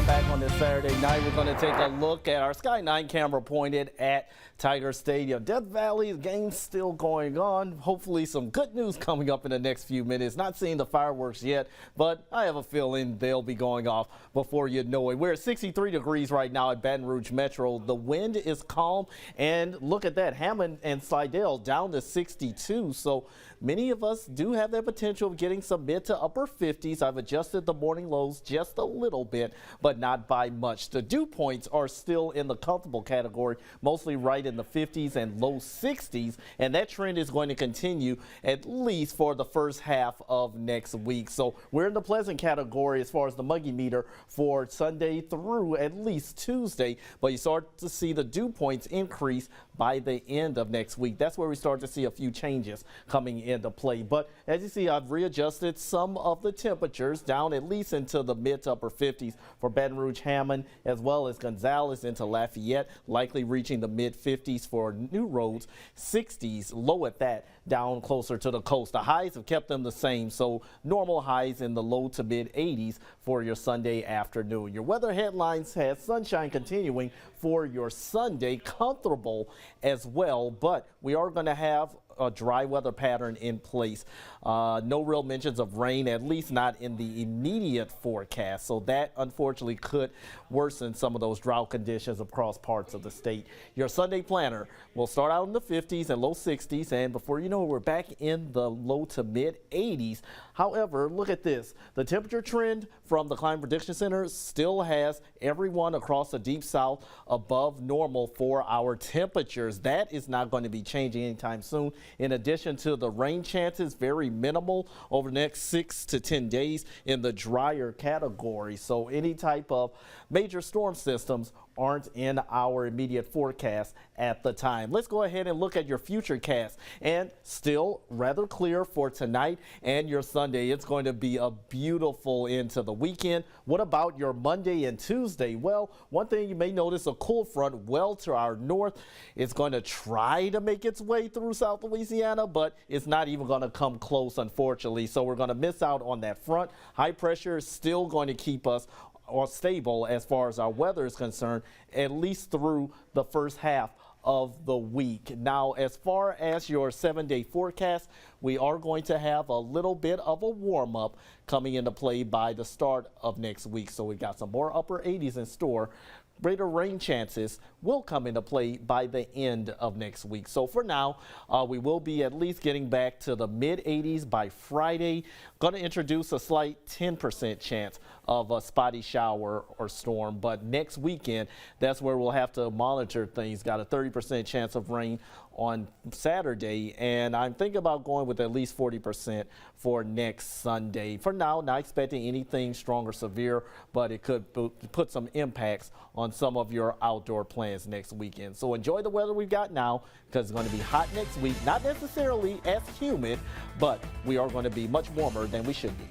back on this Saturday night. We're going to take a look at our Sky 9 camera pointed at Tiger Stadium. Death Valley, the game's still going on. Hopefully some good news coming up in the next few minutes. Not seeing the fireworks yet, but I have a feeling they'll be going off before you know it. We're at 63 degrees right now at Baton Rouge Metro. The wind is calm, and look at that, Hammond and Slidell down to 62. So many of us do have that potential of getting some mid to upper 50s. I've adjusted the morning lows just a little bit, but not by much. The dew points are still in the comfortable category, mostly right in the 50s and low 60s, and that trend is going to continue at least for the first half of next week. So we're in the pleasant category as far as the muggy meter for Sunday through at least Tuesday, but you start to see the dew points increase by the end of next week. That's where we start to see a few changes coming into play. But as you see, I've readjusted some of the temperatures down at least into the mid to upper 50s for Baton Rouge, Hammond, as well as Gonzales into Lafayette, likely reaching the mid 50s for New Roads, 60s, low at that, down closer to the coast. The highs have kept them the same, so normal highs in the low to mid 80s for your Sunday afternoon. Your weather headlines has sunshine continuing for your Sunday, comfortable as well, but we are going to have a dry weather pattern in place. No real mentions of rain, at least not in the immediate forecast. So that unfortunately could worsen some of those drought conditions across parts of the state. Your Sunday planner will start out in the 50s and low 60s, and before you know it, we're back in the low to mid 80s. However, look at this. The temperature trend from the Climate Prediction Center still has everyone across the deep south above normal for our temperatures. That is not going to be changing anytime soon. In addition to the rain chances, very minimal over the next 6 to 10 days in the drier category. So any type of major storm systems aren't in our immediate forecast at the time. Let's go ahead and look at your future cast, and still rather clear for tonight and your Sunday. It's going to be a beautiful end to the weekend. What about your Monday and Tuesday? Well, one thing you may notice, a cool front well to our north is going to try to make its way through South Louisiana, but it's not even going to come close, unfortunately. So we're going to miss out on that front. High pressure is still going to keep us or stable as far as our weather is concerned, at least through the first half of the week. Now, as far as your 7-day forecast, we are going to have a little bit of a warm-up coming into play by the start of next week. So we've got some more upper 80s in store. Greater rain chances will come into play by the end of next week. So for now, we will be at least getting back to the mid 80s by Friday. Going to introduce a slight 10% chance of a spotty shower or storm, but next weekend, that's where we'll have to monitor things. Got a 30% chance of rain on Saturday, and I'm thinking about going with at least 40% for next Sunday. For now, not expecting anything strong or severe, but it could put some impacts on some of your outdoor plans next weekend. So enjoy the weather we've got now, because it's going to be hot next week. Not necessarily as humid, but we are going to be much warmer than we should be.